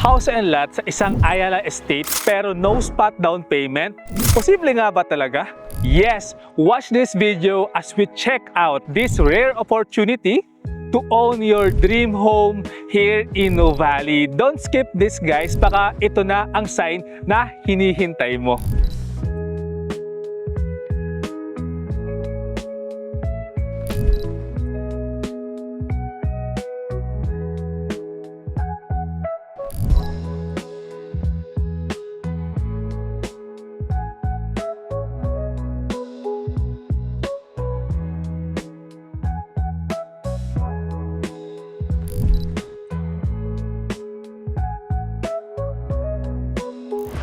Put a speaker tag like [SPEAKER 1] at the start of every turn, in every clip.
[SPEAKER 1] House and lot sa isang Ayala estate pero no spot down payment? Posible nga ba talaga? Yes! Watch this video as we check out this rare opportunity to own your dream home here in Nuvali. Don't skip this guys, baka ito na ang sign na hinihintay mo.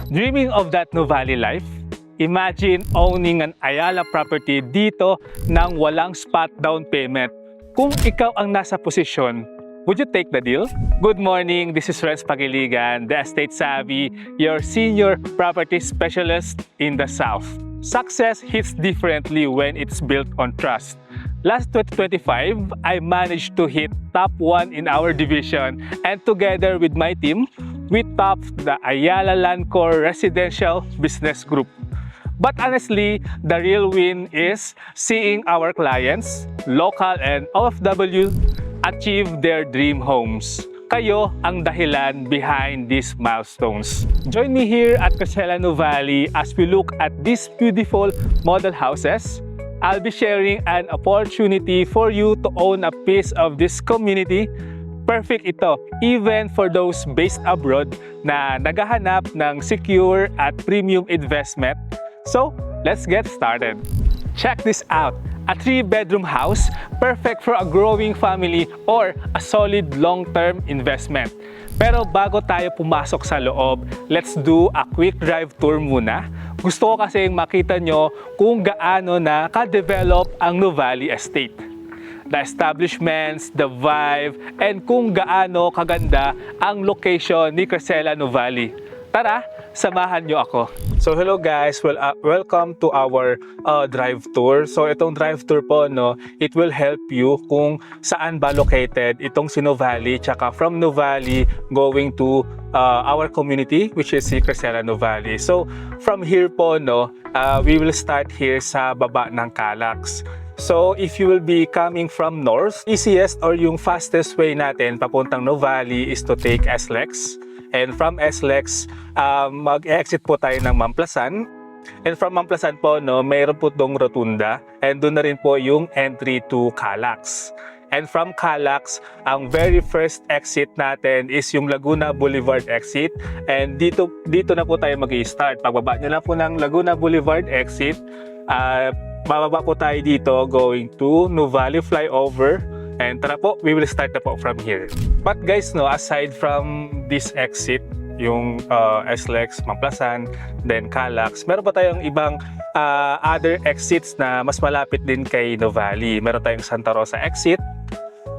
[SPEAKER 1] Dreaming of that Nuvali life? Imagine owning an Ayala property dito nang walang spot down payment. Kung ikaw ang nasa posisyon, would you take the deal? Good morning, this is Renz Pagiligan, the Estate Savvy, your senior property specialist in the South. Success hits differently when it's built on trust. Last 2025, I managed to hit top 1 in our division, and together with my team, we topped the Ayala Landcore Residential Business Group. But honestly, the real win is seeing our clients, local and OFW, achieve their dream homes. Kayo ang dahilan behind these milestones. Join me here at Cressella Nuvali as we look at these beautiful model houses. I'll be sharing an opportunity for you to own a piece of this community. Perfect ito, even for those based abroad na naghahanap ng secure at premium investment. So, let's get started. Check this out, a 3-bedroom house, perfect for a growing family or a solid long-term investment. Pero bago tayo pumasok sa loob, let's do a quick drive tour muna. Gusto ko kasing makita nyo kung gaano na ka-develop ang Nuvali Estate. The establishments, the vibe, and kung gaano kaganda ang location ni Cressella Nuvali. Tara, samahan nyo ako. So hello guys, welcome to our drive tour. So itong drive tour po, no, it will help you kung saan ba located itong si Nuvali, tsaka from Nuvali going to our community, which is si Cressella Nuvali. So from here po, no, we will start here sa baba ng Calax. So, if you will be coming from north, easiest or yung fastest way natin papuntang Nuvali is to take SLEX. And from SLEX, mag-exit po tayo ng Mamplasan. And from Mamplasan po, no, mayroon po itong rotunda. And doon na rin po yung entry to Calax. And from Calax, ang very first exit natin is yung Laguna Boulevard exit. And dito na po tayo mag-i-start. Pagbaba nyo lang po ng Laguna Boulevard exit, bababa po tayo dito going to Nuvali flyover, and tara po, we will start na po from here. But guys, no, aside from this exit, yung SLEX, Mamplasan, then Calax, meron pa tayong ibang other exits na mas malapit din kay Nuvali. Meron tayong Santa Rosa exit,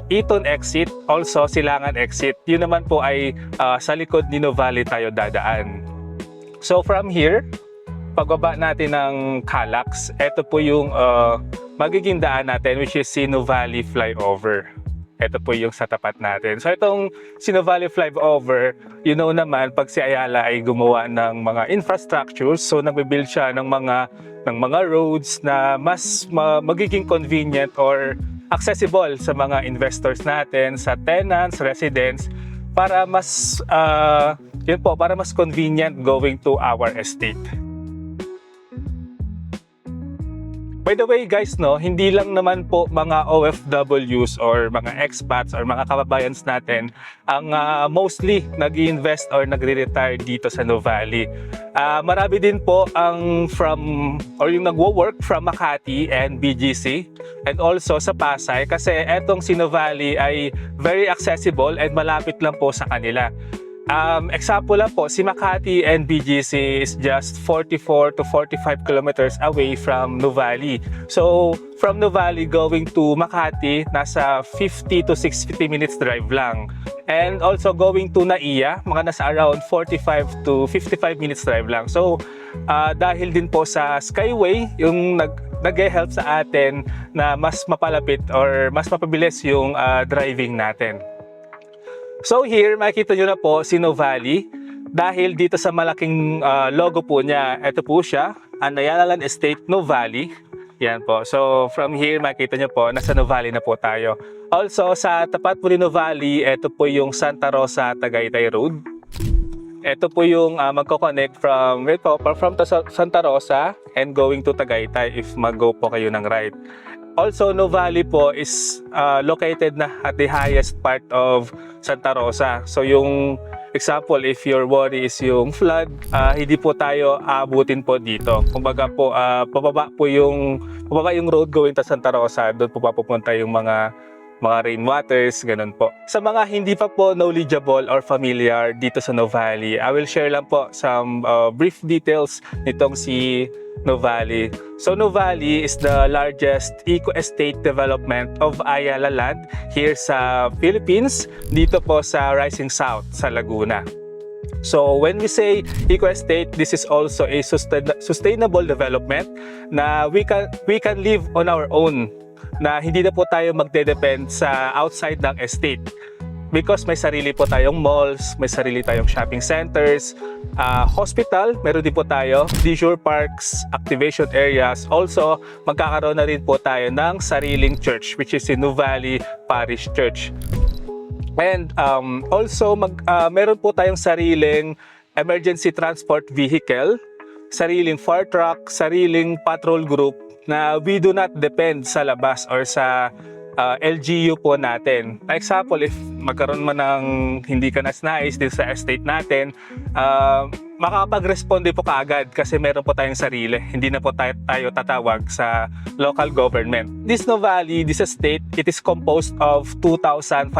[SPEAKER 1] Eton exit, also Silangan exit. Yun naman po ay sa likod ni Nuvali tayo dadaan. So from here, pagbaba natin ng Calax, ito po yung magiging daan natin, which is si Nuvali flyover. Ito po yung sa tapat natin. So itong si Nuvali flyover, you know naman, pag si Ayala ay gumawa ng mga infrastructures, so nagbe-build siya ng mga roads na mas magiging convenient or accessible sa mga investors natin, sa tenants, residents, para mas para mas convenient going to our estate. By the way guys, no, hindi lang naman po mga OFWs or mga expats or mga kababayans natin ang mostly nag-i-invest or nagre-retire dito sa Nuvali. Marami din po ang yung nagwo-work from Makati and BGC and also sa Pasay, kasi etong si Nuvali ay very accessible and malapit lang po sa kanila. Example lang po, si Makati and BGC is just 44 to 45 kilometers away from Nuvali. So, from Nuvali going to Makati, nasa 50 to 60 minutes drive lang. And also going to Naiya, mga nasa around 45 to 55 minutes drive lang. So, dahil din po sa Skyway, yung nag-help sa atin na mas mapalapit or mas mapabilis yung driving natin. So here, makikita nyo na po si Nuvali. Dahil dito sa malaking logo po niya, ito po siya, ang Ayala Land Estate Nuvali. Yan po. So from here, makikita nyo po, nasa Nuvali na po tayo. Also, sa tapat po ni Nuvali, ito po yung Santa Rosa Tagaytay Road. Ito po yung magko-connect from Santa Rosa and going to Tagaytay if mag-go po kayo ng ride. Also, Nuvali po is located na at the highest part of Santa Rosa. So yung example, if your worry is yung flood, hindi po tayo aabutin po dito. Kumbaga po, pababa yung road going to Santa Rosa, doon po papupunta yung mga rainwaters, ganun po. Sa mga hindi pa po knowledgeable or familiar dito sa Nuvali, I will share lang po some brief details nitong si Nuvali. So Nuvali is the largest eco-estate development of Ayala Land here sa Philippines, dito po sa Rising South sa Laguna. So when we say eco-estate, this is also a sustainable development na we can live on our own, na hindi na po tayo magde-depend sa outside ng estate. Because may sarili po tayong malls, may sarili tayong shopping centers, hospital, meron din po tayo, leisure parks, activation areas. Also, magkakaroon na rin po tayo ng sariling church, which is si Nuvali Parish Church. And also, meron po tayong sariling emergency transport vehicle, sariling fire truck, sariling patrol group, na we do not depend sa labas or sa LGU po natin. For example, if magkaroon man ng hindi ka nais din sa estate natin, makakapag-responde po kaagad kasi meron po tayong sarili. Hindi na po tayo tatawag sa local government. This Nuvali, this estate, it is composed of 2,500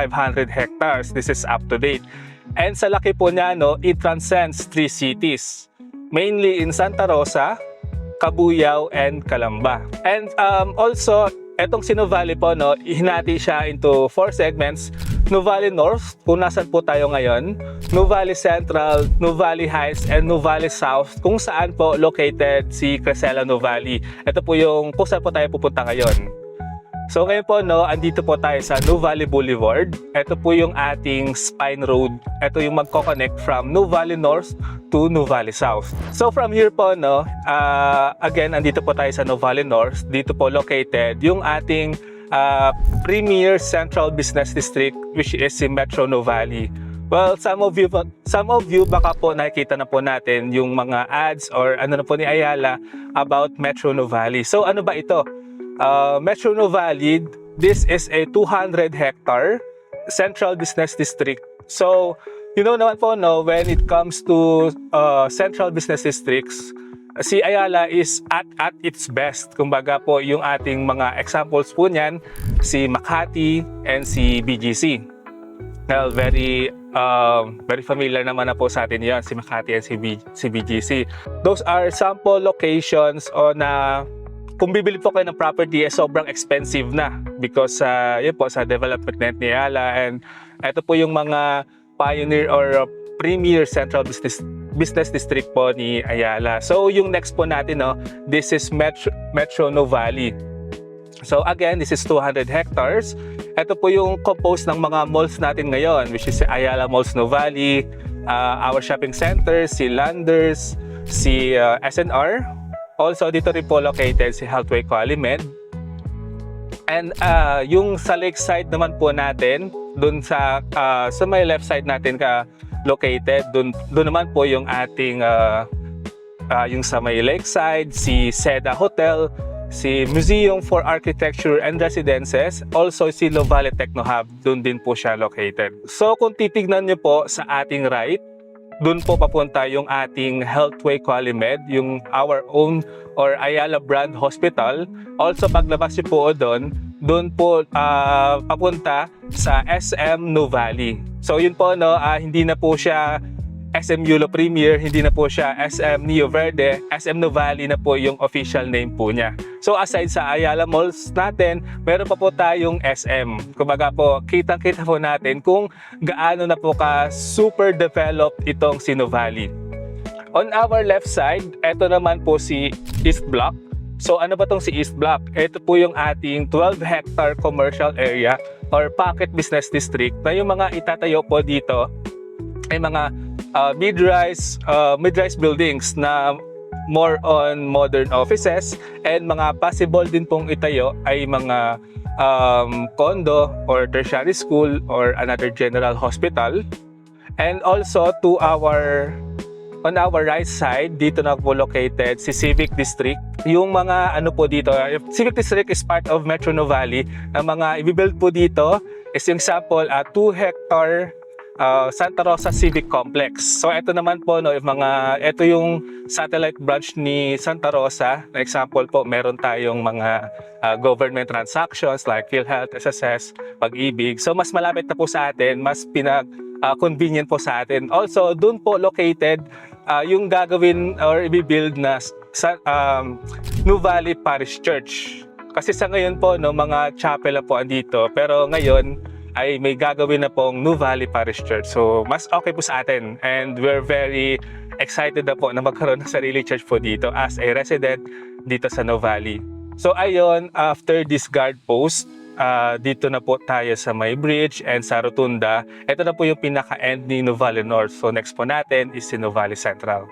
[SPEAKER 1] hectares. This is up to date. And sa laki po niya, no, it transcends 3 cities. Mainly in Santa Rosa, Cabuyao, and Calamba. And also, etong si Nuvali po, no, hinati siya into 4 segments. Nuvali North, kung nasan po tayo ngayon, Nuvali Central, Nuvali Heights, and Nuvali South, kung saan po located si Crescela Nuvali. Ito po yung kung saan po tayo pupunta ngayon. So ngayon po, no, andito po tayo sa Nuvali Boulevard. Ito po yung ating spine road. Ito yung magko-connect from Nuvali North to Nuvali South. So from here po, no, again, andito po tayo sa Nuvali North. Dito po located yung ating premier central business district, which is si Metro Nuvali. Well, some of you baka po nakikita na po natin yung mga ads or ano na po ni Ayala about Metro Nuvali. So ano ba ito? Metro Nuvali, this is a 200-hectare central business district. So, you know naman po, no, when it comes to central business districts, si Ayala is at its best. Kumbaga po, yung ating mga examples po niyan, si Makati and si BGC. Well, very familiar naman na po sa atin yan, si Makati and si BGC. Those are sample locations on kung bibili po kayo ng property, sobrang expensive na because yun po, sa development net ni Ayala. And ito po yung mga pioneer or premier central business district po ni Ayala. So yung next po natin, no, this is Metro Nuvali. So again, this is 200 hectares. Ito po yung composed ng mga malls natin ngayon, which is si Ayala Malls Nuvali, our shopping centers, si Landers, si SNR. Also, dito rin po located si Healthway Qualimed. And yung sa lakeside naman po natin, dun sa may left side natin located, dun naman po yung ating yung sa may lakeside, si Seda Hotel, si Museum for Architecture and Residences, also si Nuvali Techno Hub, dun din po siya located. So kung titignan nyo po sa ating right, doon po papunta yung ating Healthway Qualimed, yung our own or Ayala brand hospital. Also paglabas niyo po doon po papunta sa SM Nuvali. So yun po, no, hindi na po siya SM Yulo Premier, hindi na po siya SM Neo Verde, SM Nuvali na po yung official name po niya. So aside sa Ayala Malls natin, meron pa po tayong SM. Kumbaga po, kitang-kita po natin kung gaano na po ka super developed itong si Nuvali. On our left side, ito naman po si East Block. So ano ba tong si East Block? Ito po yung ating 12-hectare commercial area or pocket business district na yung mga itatayo po dito ay mga mid-rise buildings na more on modern offices, and mga possible din pong itayo ay mga condo or tertiary school or another general hospital. And also on our right side, dito na po located si Civic District. Yung mga ano po dito, Civic District is part of Metro Nuvali. Ang mga i-build po dito is yung example, 2-hectare Santa Rosa Civic Complex. So ito naman po, no, ito yung satellite branch ni Santa Rosa. Na example po, meron tayong mga government transactions like PhilHealth, SSS, Pag-ibig. So mas malapit na po sa atin, mas convenient po sa atin. Also, dun po located yung gagawin or i-build na Nuvali Parish Church. Kasi sa ngayon po, no, mga chapel na po andito. Pero ngayon, ay may gagawin na pong Nuvali Parish Church. So, mas okay po sa atin. And we're very excited na po na magkaroon ng sarili church po dito as a resident dito sa Nuvali. So, ayun, after this guard post, dito na po tayo sa may bridge and sa rotunda. Ito na po yung pinaka-end ni Nuvali North. So, next po natin is si Nuvali Central.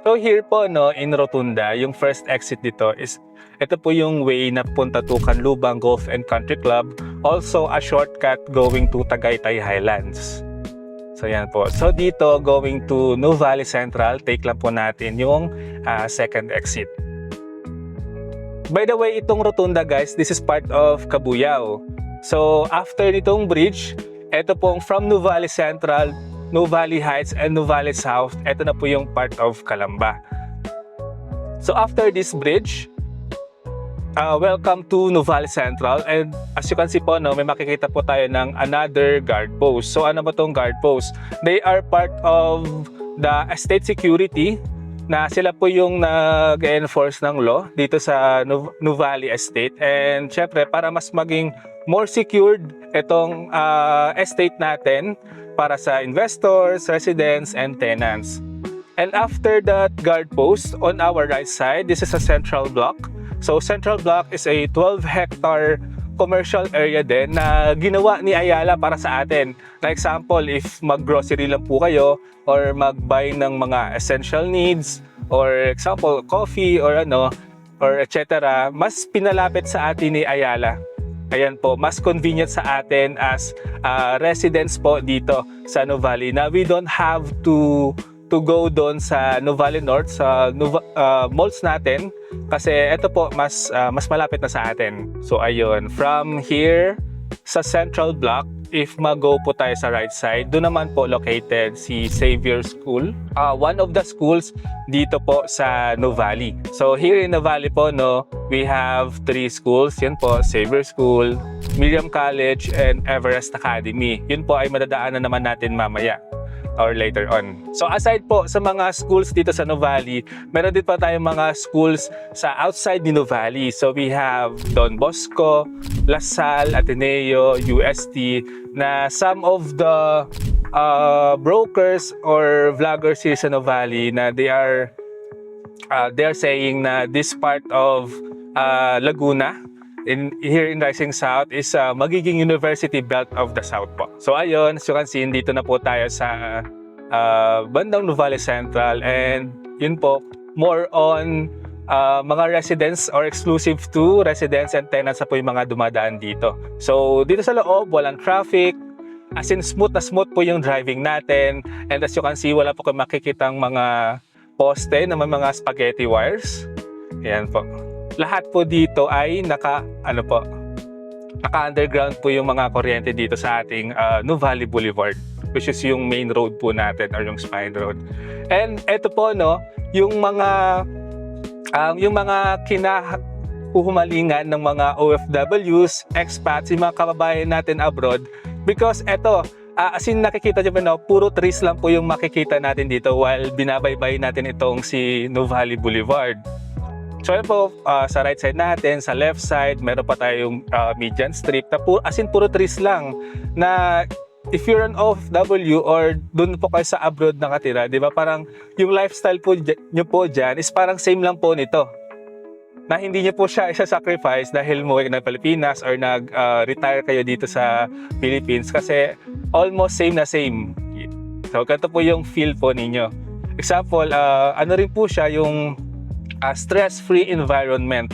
[SPEAKER 1] So here po, no, in Rotunda, yung first exit dito is ito po yung way na punta to Canlubang Golf and Country Club. Also a shortcut going to Tagaytay Highlands. So yan po. So dito going to Nuvali Central, take lang po natin yung second exit. By the way, itong Rotunda guys, this is part of Cabuyao. So after nitong bridge, ito pong from Nuvali Central, Nuvali Heights and Nuvali South, ito na po yung part of Calamba. So after this bridge, welcome to Nuvali Central, and as you can see po, no, may makikita po tayo ng another guard post. So ano ba tong guard post? They are part of the estate security, na sila po yung nag-enforce ng law dito sa Nuvali Estate. And syempre, para mas maging more secured itong estate natin, para sa investors, residents, and tenants. And after that guard post, on our right side, this is a central block. So central block is a 12-hectare commercial area din na ginawa ni Ayala para sa atin. Na example, if mag-grocery lang po kayo or mag-buy ng mga essential needs, or example, coffee or etc., mas pinalapit sa atin ni Ayala. Ayan po, mas convenient sa atin as residents po dito sa Nuvali, na we don't have to go doon sa Nuvali North, sa malls natin, kasi ito po mas malapit na sa atin. So ayun, from here sa Central Block, if mag-go po tayo sa right side, doon naman po located si Xavier School. One of the schools dito po sa Nuvali. So here in Nuvali po, no, we have 3 schools. Yan po, Xavier School, Miriam College, and Everest Academy. Yun po ay madadaanan naman natin mamaya or later on. So aside po sa mga schools dito sa Nuvali, meron din pa tayong mga schools sa outside ni Nuvali. So we have Don Bosco, La Salle, Ateneo, UST, na some of the brokers or vloggers here sa Nuvali, na they are saying na this part of Laguna here in Rising South is magiging University Belt of the South po. So ayun, as you can see, dito na po tayo sa bandang Nuvali Central, and yun po, more on mga residents or exclusive to residents and tenants na po yung mga dumadaan dito. So dito sa loob, walang traffic, as in smooth na smooth po yung driving natin, and as you can see, wala po kayo makikitang mga poste na may mga spaghetti wires. Ayan po. Lahat po dito ay naka-underground po yung mga kuryente dito sa ating Nuvali Boulevard, which is yung main road po natin or yung spine road. And eto po, no, yung mga kinahuhumalingan ng mga OFWs, expats, yung mga kababayan natin abroad, because eto, as in nakikita nyo ba, no, puro trees lang po yung makikita natin dito while binabaybay natin itong si Nuvali Boulevard. So yun po, sa right side natin, sa left side, meron pa tayong median strip na as in puro trees lang, na if you're an OFW or dun po kayo sa abroad nakatira, di ba, parang yung lifestyle po nyo po dyan is parang same lang po nito. na hindi niyo po siya isa-sacrifice dahil umuwi ng Pilipinas or nag-retire kayo dito sa Philippines kasi almost same na same. So, ganito po yung feel po ninyo. Example, ano rin po siya yung stress-free environment.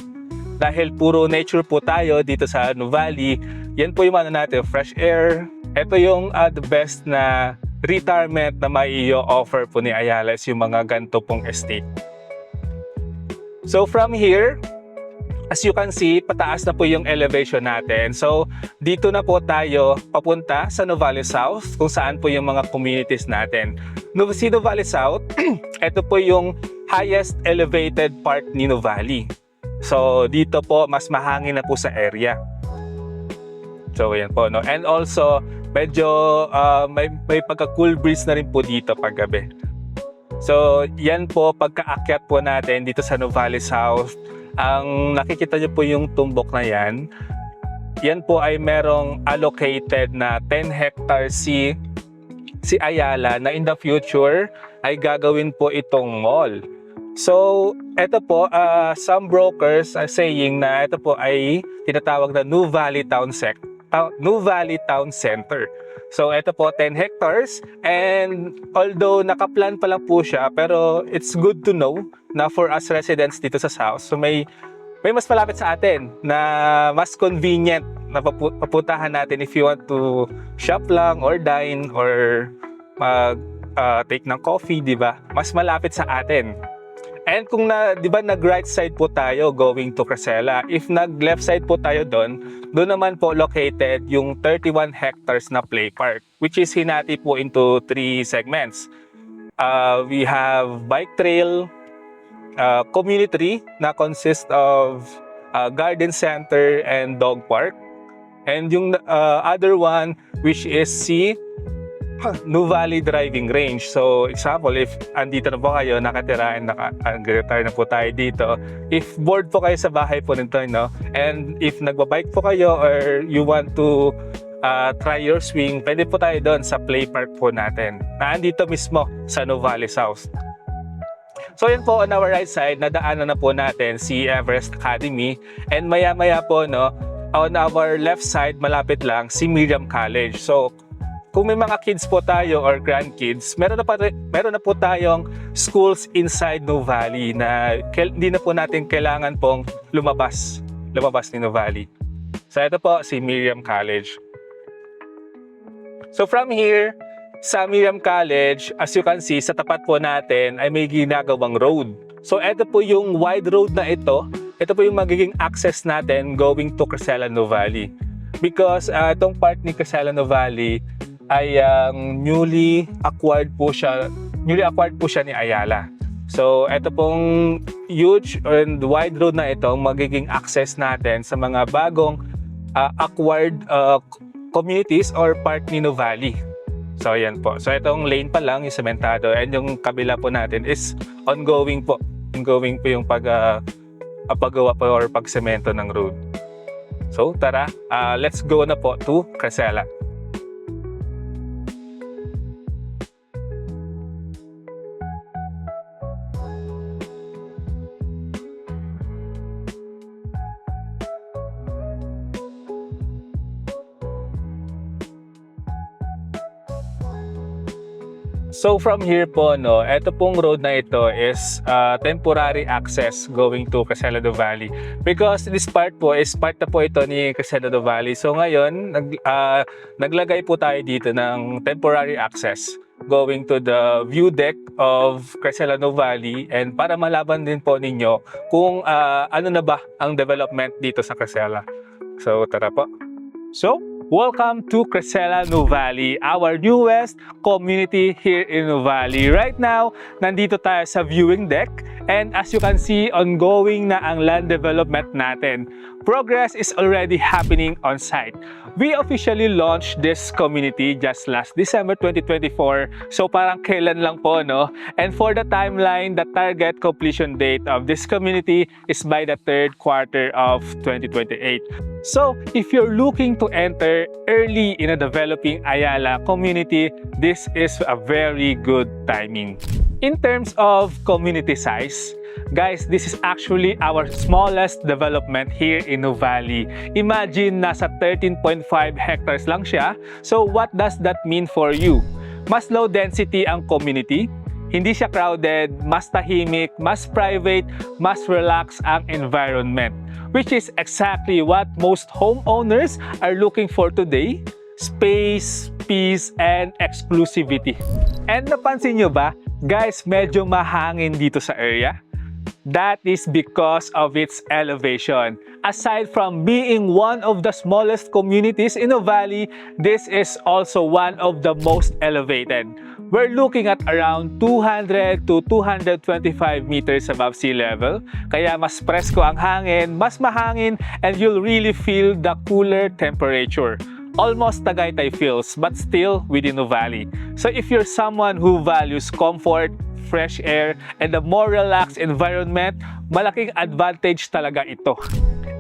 [SPEAKER 1] Dahil puro nature po tayo dito sa Nuvali, yan po yung ano natin, fresh air. Ito yung the best na retirement na mai-offer po ni Ayala is yung mga ganito pong estate. So from here, as you can see, pataas na po yung elevation natin. So dito na po tayo papunta sa Nuvali South kung saan po yung mga communities natin. Si Nuvali South, ito po yung highest elevated part ni Nuvali. So dito po mas mahangin na po sa area. So yan po, no? And also medyo may pagka-cool breeze na rin po dito paggabi. So yan po pagkaakyat po natin dito sa Nuvali South. Ang nakikita niyo po yung tumbok na yan. Yan po ay merong allocated na 10 hectares si Ayala na in the future ay gagawin po itong mall. So, ito po, some brokers are saying na ito po ay tinatawag na Nuvali Town Center. So, ito po, 10 hectares. And although nakaplan pa lang po siya, pero it's good to know na for us residents dito sa South, so may mas malapit sa atin na mas convenient na papuntahan natin if you want to shop lang or dine or take ng coffee, di ba? Mas malapit sa atin. And kung di ba nag-right side po tayo going to Crasella, if nag-left side po tayo doon naman po located yung 31 hectares na play park, which is hinati po into 3 segments. We have bike trail, community na consist of garden center and dog park. And yung other one, which is Nuvali driving range. So, example, if andito na po kayo, nakatira and nag-retire na po tayo dito, if bored po kayo sa bahay po nito, no? And if nagbabike po kayo or you want to try your swing, pwede po tayo doon sa play park po natin na andito mismo sa Nuvali South. So, yan po on our right side, nadaanan na po natin si Everest Academy, and maya-maya po, no, on our left side, malapit lang si Miriam College. So, kung may mga kids po tayo or grandkids, meron na po tayong schools inside Nuvali na hindi na po natin kailangan pong lumabas ni Nuvali. So ito po si Miriam College. So from here, sa Miriam College, as you can see, sa tapat po natin ay may ginagawang road. So ito po yung wide road na ito. Ito po yung magiging access natin going to Crasella Nuvali. Because itong part ni Crasella Nuvali ay newly acquired po siya ni Ayala. So, ito pong huge and wide road na ito magiging access natin sa mga bagong acquired communities or part ni Nuvali. So, yan po. So, itong lane pa lang, yung sementado, and yung kabila po natin is ongoing po. Ongoing po yung paggawa po or pagsemento ng road. So, tara, let's go na po to Crasella. So from here po, no, ito pong road na ito is temporary access going to Crasella Valley. Because this part po is part na po ito ni Crasella Valley. So ngayon, naglagay po tayo dito ng temporary access going to the view deck of Crasella Valley, and para malaman din po ninyo kung ano na ba ang development dito sa Crasella. So tara po. So, welcome to Crasella Nuvali, our newest community here in Nuvali. Right now, nandito tayo sa viewing deck, and as you can see, ongoing na ang land development natin. Progress is already happening on site. We officially launched this community just last December 2024, so parang kailan lang po, no? And for the timeline, the target completion date of this community is by the third quarter of 2028. So, if you're looking to enter early in a developing Ayala community, this is a very good timing. In terms of community size, Guys, this is actually our smallest development here in Nuvali. Imagine, nasa 13.5 hectares lang siya. So what does that mean for you? Mas low density ang community, hindi siya crowded, mas tahimik, mas private, mas relaxed ang environment. Which is exactly what most homeowners are looking for today. Space, peace, and exclusivity. And napansin nyo ba, guys, medyo mahangin dito sa area? That is because of its elevation. Aside from being one of the smallest communities in the valley, this is also one of the most elevated. We're looking at around 200 to 225 meters above sea level. Kaya mas presko ang hangin, mas mahangin, and you'll really feel the cooler temperature. Almost Tagaytay feels, but still within the valley. So if you're someone who values comfort, fresh air, and a more relaxed environment, malaking advantage talaga ito.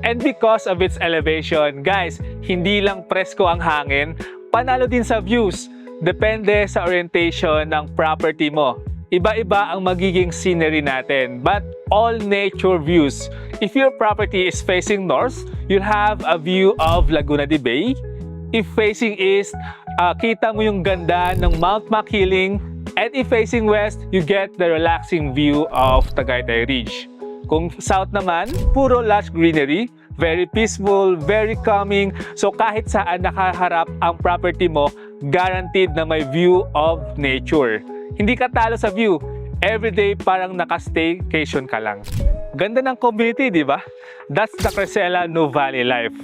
[SPEAKER 1] And because of its elevation, guys, hindi lang presko ang hangin, panalo din sa views. Depende sa orientation ng property mo. Iba-iba ang magiging scenery natin, but all nature views. If your property is facing north, you'll have a view of Laguna de Bay. If facing east, kita mo yung ganda ng Mount Makiling. And if facing west, you get the relaxing view of Tagaytay Ridge. Kung south naman, puro lush greenery, very peaceful, very calming. So kahit saan nakaharap ang property mo, guaranteed na may view of nature. Hindi ka talo sa view. Everyday parang naka-staycation ka lang. Ganda ng community, di ba? That's the Crescela Nuvali life.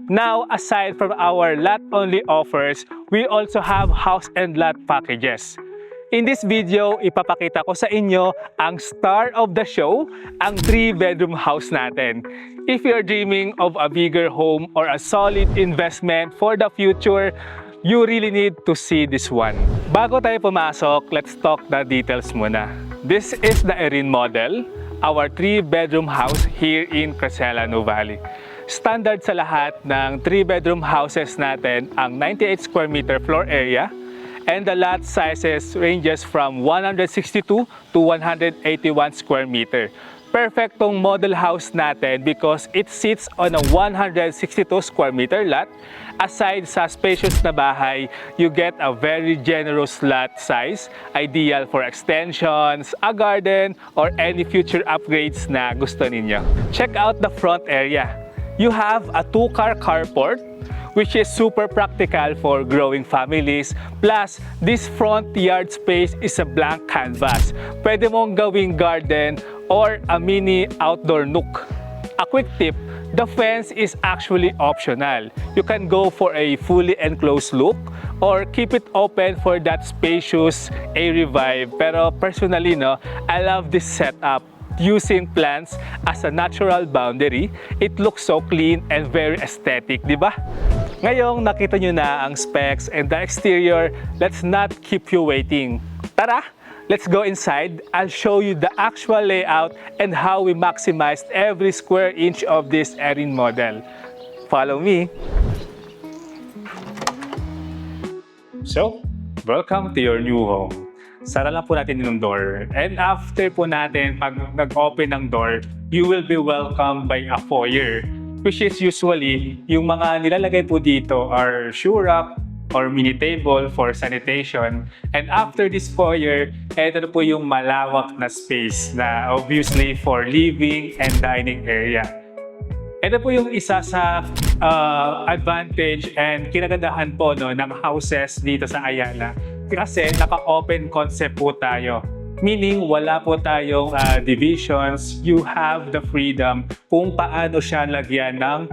[SPEAKER 1] Now, aside from our lot-only offers, we also have house and lot packages. In this video, ipapakita ko sa inyo ang star of the show, ang 3-bedroom house natin. If you're dreaming of a bigger home or a solid investment for the future, you really need to see this one. Bago tayo pumasok, let's talk the details muna. This is the Erin model, our 3-bedroom house here in Crescela Nuvali. Standard sa lahat ng 3-bedroom houses natin ang 98 square meter floor area, and the lot sizes ranges from 162 to 181 square meter. Perfect tong model house natin because it sits on a 162 square meter lot. Aside sa spacious na bahay, you get a very generous lot size, ideal for extensions, a garden, or any future upgrades na gusto ninyo. Check out the front area. You have a 2-car carport, which is super practical for growing families. Plus, this front yard space is a blank canvas. Pwede mong gawing garden or a mini outdoor nook. A quick tip, the fence is actually optional. You can go for a fully enclosed look or keep it open for that spacious airy vibe. Pero personally, I love this setup. Using plants as a natural boundary, it looks so clean and very aesthetic, di ba? Ngayong nakita nyo na ang specs and the exterior, let's not keep you waiting. Tara, let's go inside. I'll show you the actual layout and how we maximized every square inch of this Erin model. Follow me. So, welcome to your new home. Sara lang po natin yung door. And after po natin, pag nag-open ng door, you will be welcomed by a foyer. Which is usually, yung mga nilalagay po dito are shoe rack or mini table for sanitation. And after this foyer, ito na po yung malawak na space na obviously for living and dining area. Ito po yung isa sa advantage and kinagandahan po ng houses dito sa Ayala. Kasi naka-open concept po tayo. Meaning, wala po tayong divisions. You have the freedom kung paano siya lagyan ng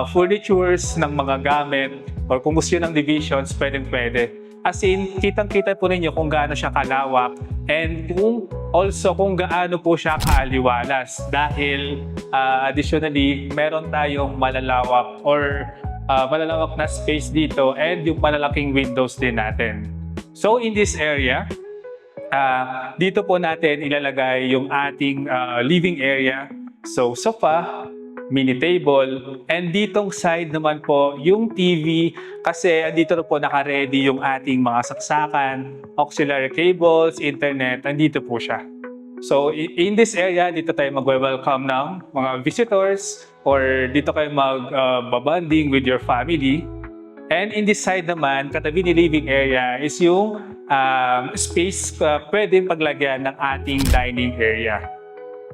[SPEAKER 1] furnitures, ng mga gamit, or kung gusto nyo ng divisions, pwedeng-pwede. As in, kitang-kita po ninyo kung gaano siya kalawak and kung gaano po siya kaaliwalas. Dahil additionally, meron tayong malalawak na space dito and yung malalaking windows din natin. So in this area, dito po natin ilalagay yung ating living area. So sofa, mini table, and ditong side naman po yung TV kasi dito na po naka-ready yung ating mga saksakan, auxiliary cables, internet, andito po siya. So in this area, dito tayo mag-welcome ng mga visitors or dito kayo mag-bonding with your family. And in this side naman, katabi ni living area is yung space pwedeng paglagyan ng ating dining area.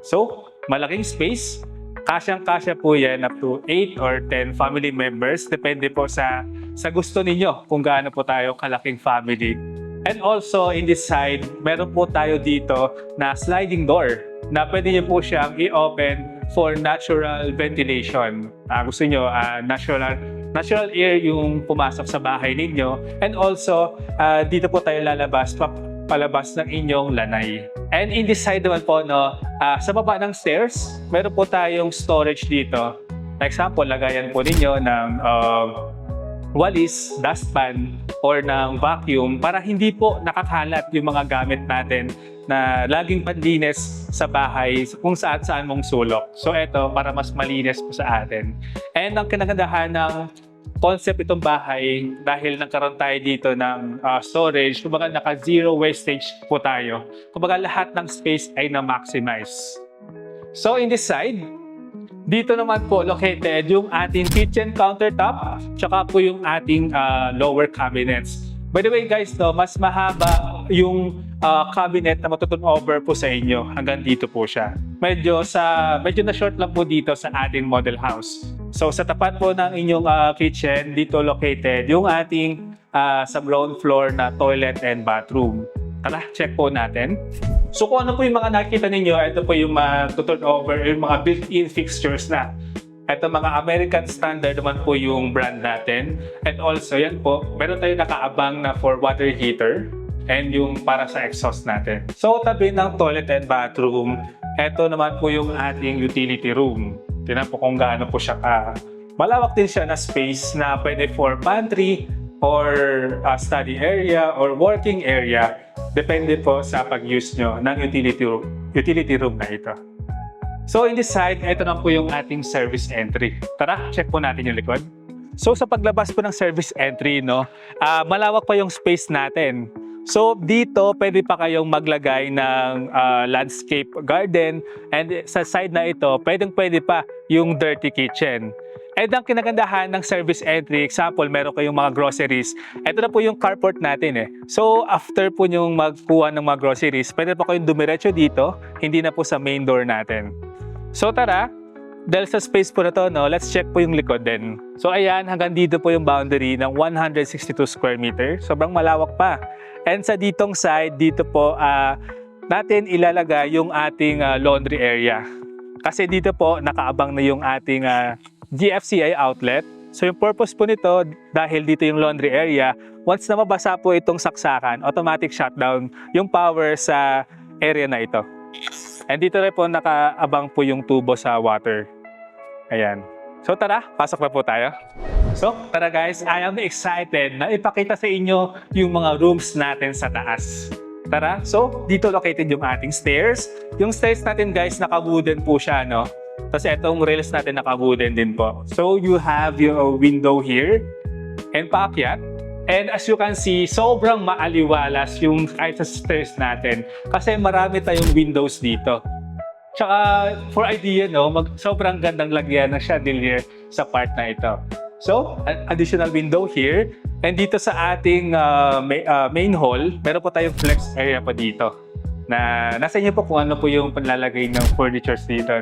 [SPEAKER 1] So, malaking space. Kasyang-kasya po yan up to 8 or 10 family members. Depende po sa gusto ninyo kung gaano po tayo kalaking family. And also, in this side, meron po tayo dito na sliding door na pwede nyo po siyang i-open for natural ventilation. Gusto nyo, natural air yung pumasok sa bahay ninyo. And also, dito po tayo lalabas, palabas ng inyong lanay. And in this side naman po, sa baba ng stairs, meron po tayong storage dito. For example, lagayan po ninyo ng walis, dustpan, or ng vacuum para hindi po nakakalat yung mga gamit natin na laging panlinis sa bahay kung saan mong sulok. So ito, para mas malinis po sa atin. And ang kinagandahan ng concept itong bahay, dahil nagkaroon tayo dito ng storage, kumbaga naka-zero wastage po tayo. Kumbaga lahat ng space ay na-maximize. So in this side, dito naman po located yung ating kitchen countertop, tsaka po yung ating lower cabinets. By the way guys, mas mahaba yung cabinet na matuturn over po sa inyo. Hanggang dito po siya. Medyo na short lang po dito sa ating model house. So sa tapat po ng inyong kitchen, dito located yung ating sa ground floor na toilet and bathroom. Tara, check po natin. So kung ano po yung mga nakikita ninyo, ito po yung turn over, yung mga built-in fixtures na. Ito mga American Standard naman po yung brand natin. And also, yan po, meron tayo nakaabang na for water heater and yung para sa exhaust natin. So tabi ng toilet and bathroom, ito naman po yung ating utility room. Tingnan po kung gaano po siya malawak din siya na space na pwede for pantry or study area or working area. Depende po sa pag-use nyo ng utility room na ito. So in this side, ito na po yung ating service entry. Tara, check po natin yung likod. So sa paglabas po ng service entry, malawak pa yung space natin. So dito, pwede pa kayong maglagay ng landscape garden, and sa side na ito, pwede pa yung dirty kitchen. And ang kinagandahan ng service entry, example, meron kayong mga groceries. Ito na po yung carport natin . So after po yung magkuha ng mga groceries, pwede pa kayong dumiretso dito, hindi na po sa main door natin. So tara, dahil sa space po na to, let's check po yung likod din. So ayan, hanggang dito po yung boundary ng 162 square meter. Sobrang malawak pa. And sa ditong side, dito po natin ilalagay yung ating laundry area. Kasi dito po, nakaabang na yung ating GFCI outlet. So yung purpose po nito, dahil dito yung laundry area, once na mabasa po itong saksakan, automatic shutdown yung power sa area na ito. And dito rin po nakaabang po yung tubo sa water. Ayan. So tara, pasok na po tayo. So tara guys, I am excited na ipakita sa inyo yung mga rooms natin sa taas. Tara, so dito located yung ating stairs. Yung stairs natin guys, naka-wooden po siya, Tapos itong rails natin naka-wooden din po. So you have your window here and paakyat. And as you can see, sobrang maaliwalas yung kahit sa stairs natin kasi marami tayong windows dito. Tsaka for idea, sobrang gandang lagyan ng chandelier sa part na ito. So, additional window here. And dito sa ating main hall, meron po tayong flex area pa dito. Na nasa inyo po kung ano po yung panlalagay ng furnitures dito,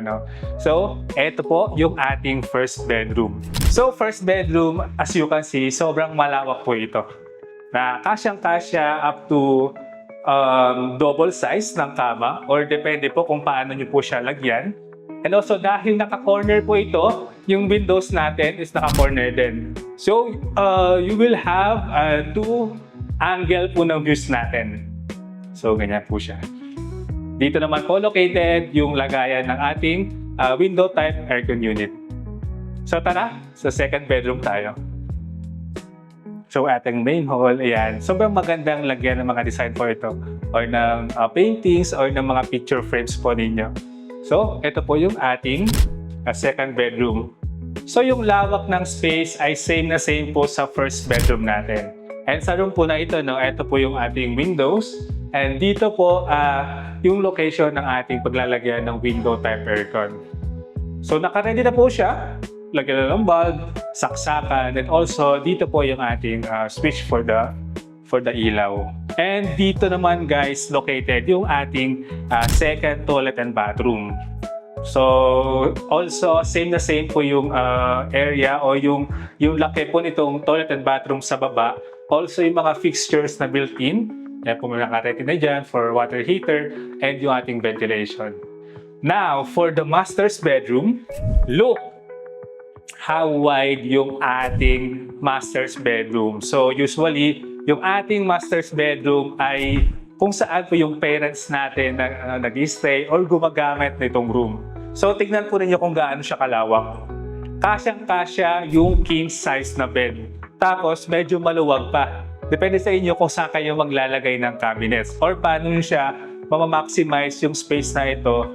[SPEAKER 1] So, eto po yung ating first bedroom. So, first bedroom, as you can see, sobrang malawak po ito. Na kasyang-kasya up to double size ng kama or depende po kung paano nyo po siya lagyan. And also, dahil naka-corner po ito, yung windows natin is naka-corner din. So, you will have two angle po ng views natin. So, ganyan po siya. Dito naman po located yung lagayan ng ating window type aircon unit. So, tara, sa second bedroom tayo. So, ating main hall, ayan. Sobrang magandang lagyan ng mga design po ito. Or ng paintings or ng mga picture frames po ninyo. So, ito po yung ating second bedroom. So, yung lawak ng space ay same po sa first bedroom natin. And sa room po na ito, ito po yung ating windows. And dito po, yung location ng ating paglalagyan ng window type aircon. So naka-ready na po siya. Lagyan na ng bulb, saksakan, and also dito po yung ating switch for the ilaw. And dito naman guys, located yung ating second toilet and bathroom. So also same na same po yung area o yung laki po nitong toilet and bathroom sa baba. Also yung mga fixtures na built-in. Yan po may naka-ready na dyan for water heater and yung ating ventilation. Now, for the master's bedroom, look how wide yung ating master's bedroom. So usually, yung ating master's bedroom ay kung saan po yung parents natin na nag-stay or gumagamit nitong room. So tignan po ninyo kung gaano siya kalawak. Kasyang-kasya yung king size na bed. Tapos medyo maluwag pa. Depende sa inyo kung saan kayo maglalagay ng cabinets or paano siya mamamaximize yung space na ito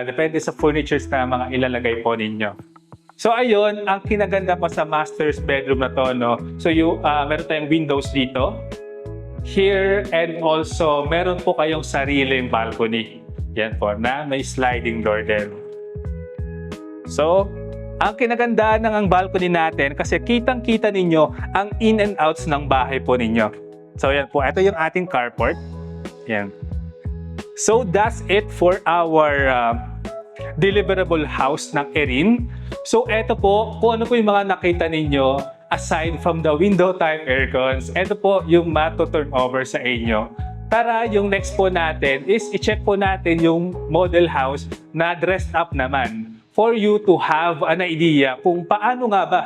[SPEAKER 1] depende sa furnitures na mga ilalagay po ninyo. So ayun, ang kinaganda pa sa master's bedroom na to, no? So meron tayong windows dito, here, and also meron po kayong sariling balcony. Yan po, na may sliding door din. So, ang kinagandaan ng ang balcony natin kasi kitang-kita ninyo ang in and outs ng bahay po ninyo. So yan po, ito yung ating carport. Yan. So that's it for our deliverable house ng Erin. So ito po, kung ano po yung mga nakita ninyo aside from the window type aircons, ito po yung mato-turn over sa inyo. Tara, yung next po natin is i-check po natin yung model house na dressed up naman, for you to have an idea kung paano nga ba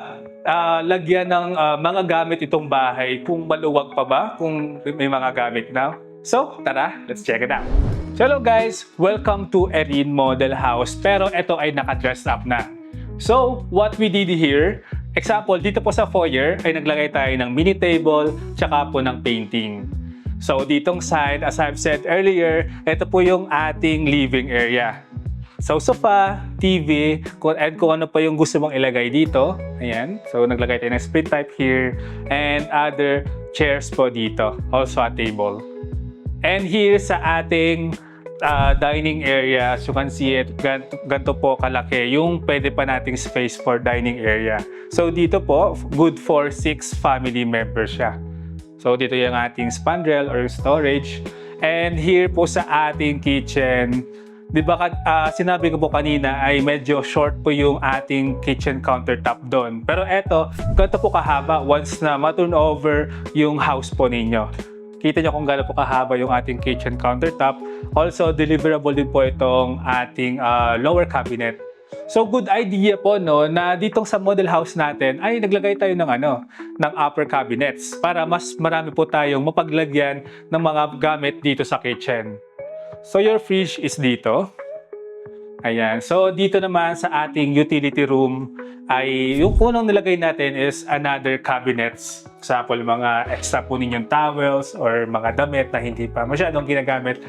[SPEAKER 1] lagyan ng mga gamit itong bahay, kung maluwag pa ba, kung may mga gamit na. So, tara, let's check it out. So, hello guys! Welcome to Erin Model House, pero ito ay naka-dress up na. So, what we did here, example, dito po sa foyer ay naglagay tayo ng mini table, tsaka po ng painting. So, ditong side, as I've said earlier, ito po yung ating living area. So, sofa, TV, and kung ano pa yung gusto mong ilagay dito. Ayan. So, naglagay tayo ng split type here. And other chairs po dito. Also a table. And here sa ating dining area, as you can see it, ganito po kalaki yung pwede pa nating space for dining area. So, dito po, good for 6 family members siya. So, dito yung ating spandrel or storage. And here po sa ating kitchen, di ba sinabi ko po kanina ay medyo short po yung ating kitchen countertop doon. Pero eto, ganito po kahaba once na ma-turn over yung house po ninyo. Kita nyo kung gaano po kahaba yung ating kitchen countertop. Also, deliverable din po itong ating lower cabinet. So, good idea po no, na ditong sa model house natin ay naglagay tayo ng upper cabinets para mas marami po tayong mapaglagyan ng mga gamit dito sa kitchen. So, your fridge is dito. Ayan. So, dito naman sa ating utility room ay yung unang nilagay natin is another cabinets. Example, mga extra po ninyong towels or mga damit na hindi pa masyadong ginagamit.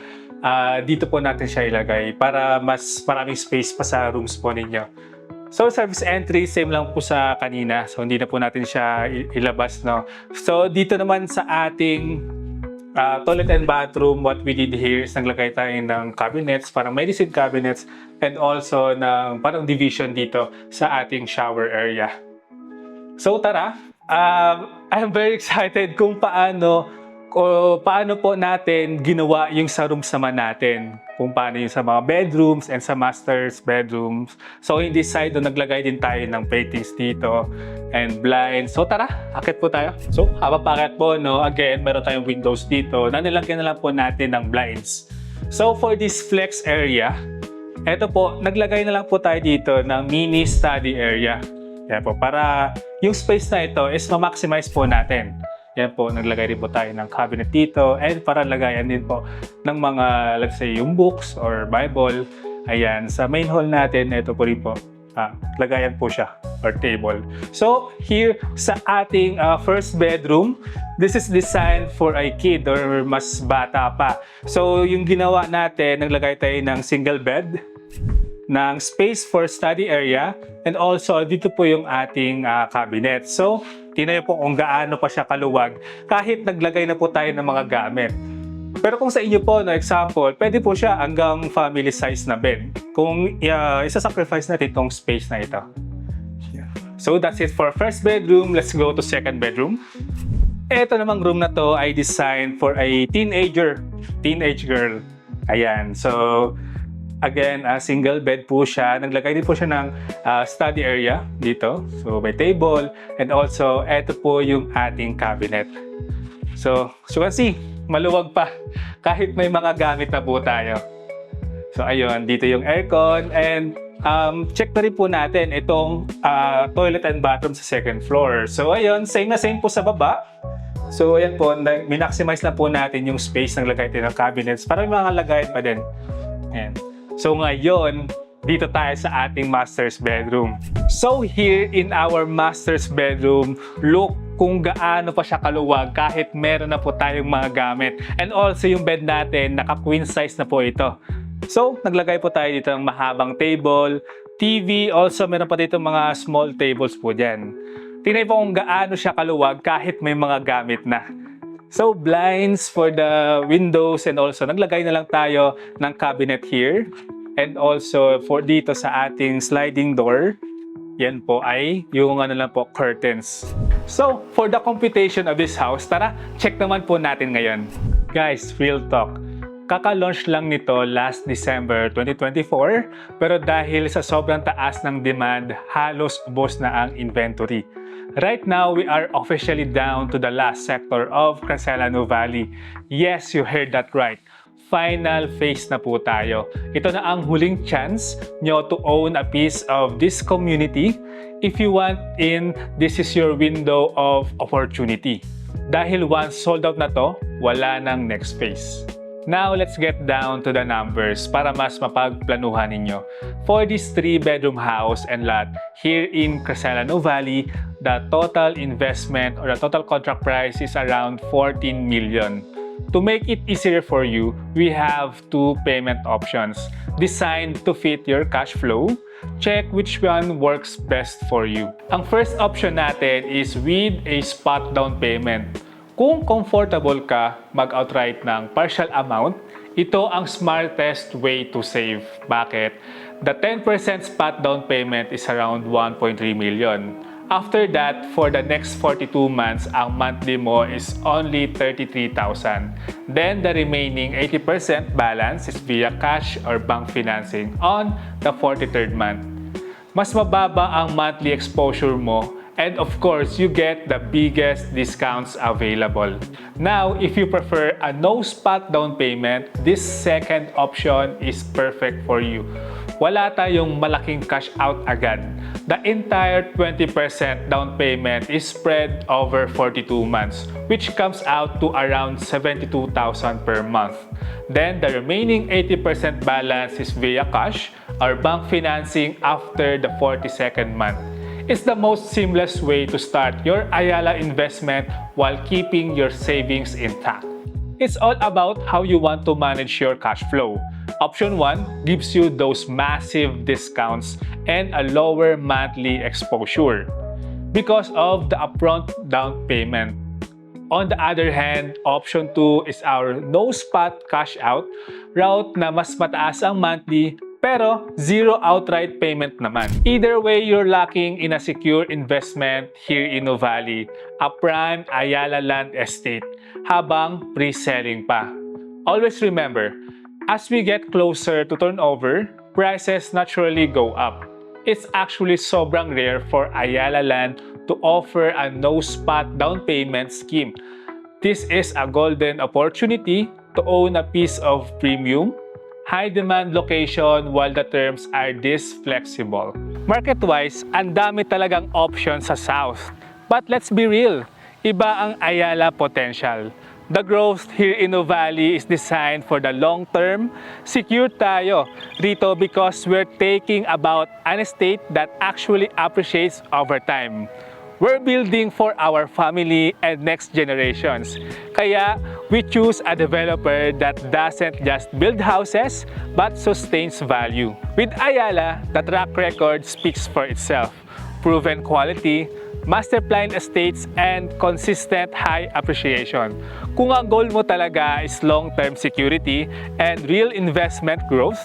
[SPEAKER 1] Dito po natin siya ilagay para mas maraming space pa sa rooms po ninyo. So, service entry, same lang po sa kanina. So, hindi na po natin siya ilabas, no? So, dito naman sa ating toilet and bathroom, what we did here is naglagay tayo ng cabinets, parang medicine cabinets, and also ng parang division dito sa ating shower area. So tara, I'm very excited kung paano po natin ginawa yung sa rooms naman natin. Kung paano yung sa mga bedrooms and sa master's bedrooms. So in this side, naglagay din tayo ng paintings dito and blinds. So tara, akit po tayo. So habang pakit po, no, again, meron tayong windows dito na nilagyan na lang po natin ng blinds. So for this flex area, eto po, naglagay na lang po tayo dito ng mini study area. Yan po, para yung space na ito is ma-maximize po natin. Yan po, naglagay rin po tayo ng cabinet dito and para lagayan din po ng mga, let's say, yung books or Bible. Ayan, sa main hall natin, ito po rin po, lagayan po siya or table. So, here sa ating first bedroom, this is designed for a kid or mas bata pa. So, yung ginawa natin, naglagay tayo ng single bed, ng space for study area, and also dito po yung ating cabinet. So, tingnan niyo po kung gaano pa siya kaluwag kahit naglagay na po tayo ng mga gamit. Pero kung sa inyo po, no, example, pwede po siya hanggang family size na bed. Kung isa-sacrifice natin itong space na ito. So that's it for first bedroom. Let's go to second bedroom. Ito namang room na to ay designed for a teenage girl. Ayan. So again, single bed po siya. Naglagay din po siya ng study area dito. So may table and also ito po yung ating cabinet. So as you can see, maluwag pa kahit may mga gamit na po tayo. So ayun, dito yung aircon and check na rin po natin itong toilet and bathroom sa second floor. So ayun, same na same po sa baba. So ayan po, minmaximize na po natin yung space ng lagay ng cabinets para may mga lagayan pa din. Ayan. So ngayon, dito tayo sa ating master's bedroom. So here in our master's bedroom, look kung gaano pa siya kaluwag kahit meron na po tayong mga gamit. And also yung bed natin, naka-queen size na po ito. So, naglagay po tayo dito ng mahabang table, TV, also meron pa dito mga small tables po dyan. Tingnan po kung gaano siya kaluwag kahit may mga gamit na. So, blinds for the windows and also naglagay na lang tayo ng cabinet here. And also for dito sa ating sliding door, yan po ay yung ano lang po, curtains. So, for the computation of this house, tara, check naman po natin ngayon. Guys, real talk. Kaka-launch lang nito last December 2024, pero dahil sa sobrang taas ng demand, halos ubos na ang inventory. Right now, we are officially down to the last sector of Cracelano Valley. Yes, you heard that right. Final phase na po tayo. Ito na ang huling chance nyo to own a piece of this community. If you want in, this is your window of opportunity. Dahil once sold out na to, wala nang next phase. Now, let's get down to the numbers para mas mapagplanuhan ninyo. For this 3-bedroom house and lot here in Cracelano Valley, the total investment or the total contract price is around 14 million. To make it easier for you, we have 2 payment options designed to fit your cash flow. Check which one works best for you. Ang first option natin is with a spot down payment. Kung comfortable ka mag-outright ng partial amount, ito ang smartest way to save. Bakit? The 10% spot down payment is around 1.3 million. After that, for the next 42 months, ang monthly mo is only 33,000. Then, the remaining 80% balance is via cash or bank financing on the 43rd month. Mas mababa ang monthly exposure mo. And of course, you get the biggest discounts available. Now, if you prefer a no spot down payment, this second option is perfect for you. Wala tayong malaking cash out agad. The entire 20% down payment is spread over 42 months, which comes out to around 72,000 per month. Then, the remaining 80% balance is via cash or bank financing after the 42nd month. It's the most seamless way to start your Ayala investment while keeping your savings intact. It's all about how you want to manage your cash flow. Option 1 gives you those massive discounts and a lower monthly exposure because of the upfront down payment. On the other hand, option 2 is our no spot cash out route na mas mataas ang monthly pero zero outright payment naman. Either way, you're locking in a secure investment here in Nuvali, a prime Ayala land estate, habang pre-selling pa. Always remember, as we get closer to turnover, prices naturally go up. It's actually sobrang rare for Ayala land to offer a no-spot down payment scheme. This is a golden opportunity to own a piece of premium, high-demand location while the terms are this flexible. Market-wise, ang dami talagang options sa South. But let's be real, iba ang Ayala potential. The growth here in Nuvali is designed for the long term. Secure tayo rito because we're taking about an estate that actually appreciates over time. We're building for our family and next generations. Kaya we choose a developer that doesn't just build houses but sustains value. With Ayala, the track record speaks for itself. Proven quality, master plan estates, and consistent high appreciation. Kung ang goal mo talaga is long-term security and real investment growth,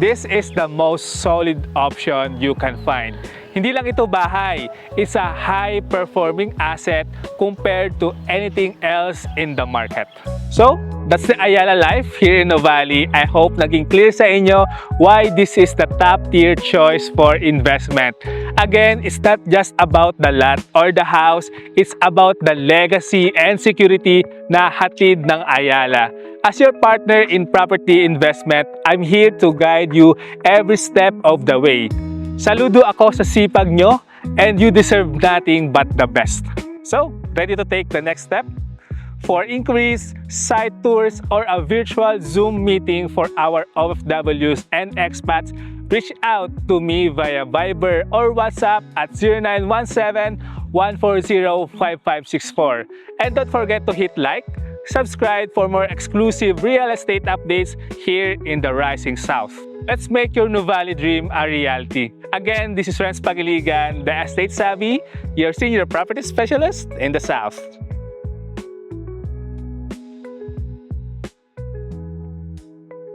[SPEAKER 1] this is the most solid option you can find. Hindi lang ito bahay, it's a high-performing asset compared to anything else in the market. So, that's the Ayala Life here in Nuvali. I hope naging clear sa inyo why this is the top-tier choice for investment. Again, it's not just about the lot or the house, it's about the legacy and security na hatid ng Ayala. As your partner in property investment, I'm here to guide you every step of the way. Saludo ako sa sipag nyo, and you deserve nothing but the best. So, ready to take the next step? For inquiries, site tours, or a virtual Zoom meeting for our OFWs and expats, reach out to me via Viber or WhatsApp at 0917-140-5564. And don't forget to hit like, subscribe for more exclusive real estate updates here in the Rising South. Let's make your Nuvali dream a reality. Again, this is Renz Pagiligan, the Estate Savvy, your senior property specialist in the South.